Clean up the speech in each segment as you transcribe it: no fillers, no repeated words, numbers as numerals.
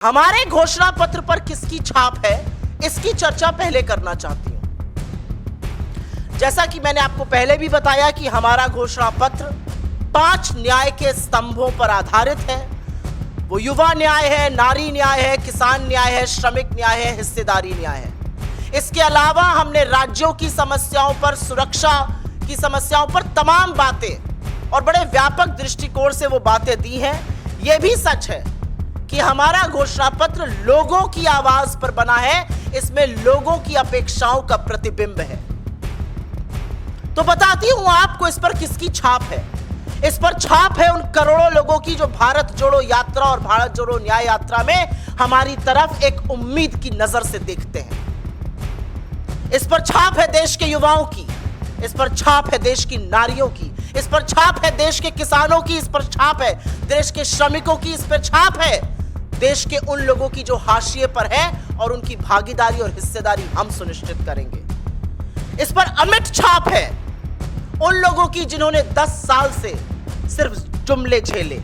हमारे घोषणा पत्र पर किसकी छाप है, इसकी चर्चा पहले करना चाहती हूं। जैसा कि मैंने आपको पहले भी बताया कि हमारा घोषणा पत्र 5 न्याय के स्तंभों पर आधारित है। वो युवा न्याय है, नारी न्याय है, किसान न्याय है, श्रमिक न्याय है, हिस्सेदारी न्याय है। इसके अलावा हमने राज्यों की समस्याओं पर, सुरक्षा की समस्याओं पर तमाम बातें और बड़े व्यापक दृष्टिकोण से वो बातें दी हैं। यह भी सच है कि हमारा घोषणा पत्र लोगों की आवाज पर बना है, इसमें लोगों की अपेक्षाओं का प्रतिबिंब है। तो बताती हूं आपको इस पर किसकी छाप है। इस पर छाप है उन करोड़ों लोगों की जो भारत जोड़ो यात्रा और भारत जोड़ो न्याय यात्रा में हमारी तरफ एक उम्मीद की नजर से देखते हैं। इस पर छाप है देश के युवाओं की, इस पर छाप है देश की नारियों की, इस पर छाप है देश के किसानों की, इस पर छाप है देश के श्रमिकों की, इस पर छाप है देश के उन लोगों की जो हाशिए पर है और उनकी भागीदारी और हिस्सेदारी हम सुनिश्चित करेंगे। इस पर अमिट छाप है उन लोगों की जिन्होंने 10 साल से सिर्फ जुमले झेले।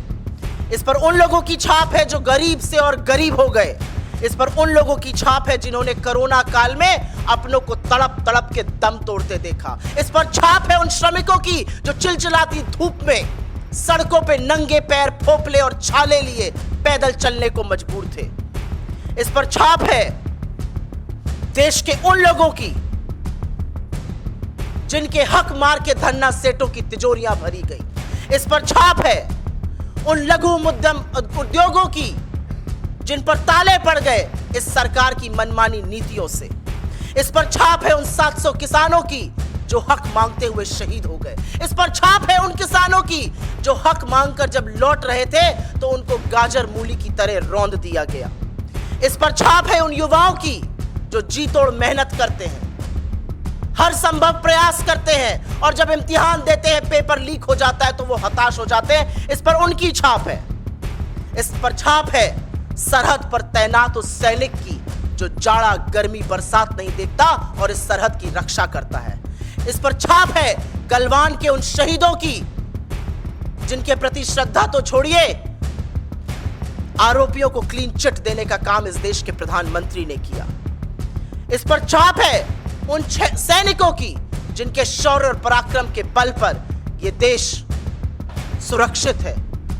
इस पर उन लोगों की छाप है जो गरीब से और गरीब हो गए। इस पर उन लोगों की छाप है जिन्होंने कोरोना काल में अपनों को तड़प तड़प के दम तोड़ते देखा। इस पर छाप है उन श्रमिकों की जो चिलचिलाती धूप में सड़कों पे नंगे पैर, फोपले और छाले लिए पैदल चलने को मजबूर थे। इस पर छाप है देश के उन लोगों की जिनके हक मार के धन्ना सेठों की तिजोरियां भरी गई। इस पर छाप है उन लघु मध्यम उद्योगों की जिन पर ताले पड़ गए इस सरकार की मनमानी नीतियों से। इस पर छाप है उन 700 किसानों की जो हक मांगते हुए शहीद हो गए। इस पर छाप है उन किसानों की जो हक मांगकर जब लौट रहे थे तो उनको गाजर मूली की तरह रौंद दिया गया। इस पर छाप है उन युवाओं की जो जी तोड़ मेहनत करते हैं, हर संभव प्रयास करते हैं और जब इम्तिहान देते हैं पेपर लीक हो जाता है तो वो हताश हो जाते हैं। इस पर उनकी छाप है। इस पर छाप है सरहद पर तैनात उस सैनिक की जो जाड़ा, गर्मी, बरसात नहीं देखता और इस सरहद की रक्षा करता है। इस पर छाप है गलवान के उन शहीदों की जिनके प्रति श्रद्धा तो छोड़िए, आरोपियों को क्लीन चिट देने का काम इस देश के प्रधानमंत्री ने किया। इस पर छाप है उन सैनिकों की जिनके शौर्य और पराक्रम के बल पर यह देश सुरक्षित है,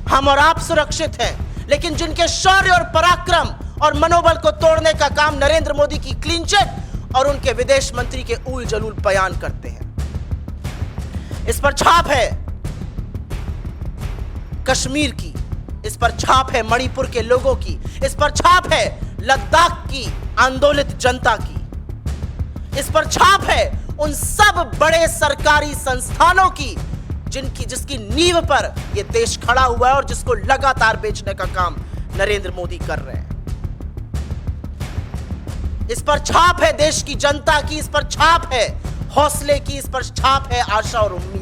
हम और आप सुरक्षित हैं, लेकिन जिनके शौर्य और पराक्रम और मनोबल को तोड़ने का काम नरेंद्र मोदी की क्लीन चिट और उनके विदेश मंत्री के ऊल जलूल बयान करते हैं। इस पर छाप है कश्मीर की, इस पर छाप है मणिपुर के लोगों की, इस पर छाप है लद्दाख की आंदोलित जनता की। इस पर छाप है उन सब बड़े सरकारी संस्थानों की जिसकी नींव पर यह देश खड़ा हुआ है और जिसको लगातार बेचने का काम नरेंद्र मोदी कर रहे हैं। इस पर छाप है देश की जनता की, इस पर छाप है हौसले की, इस पर छाप है आशा और उम्मीद।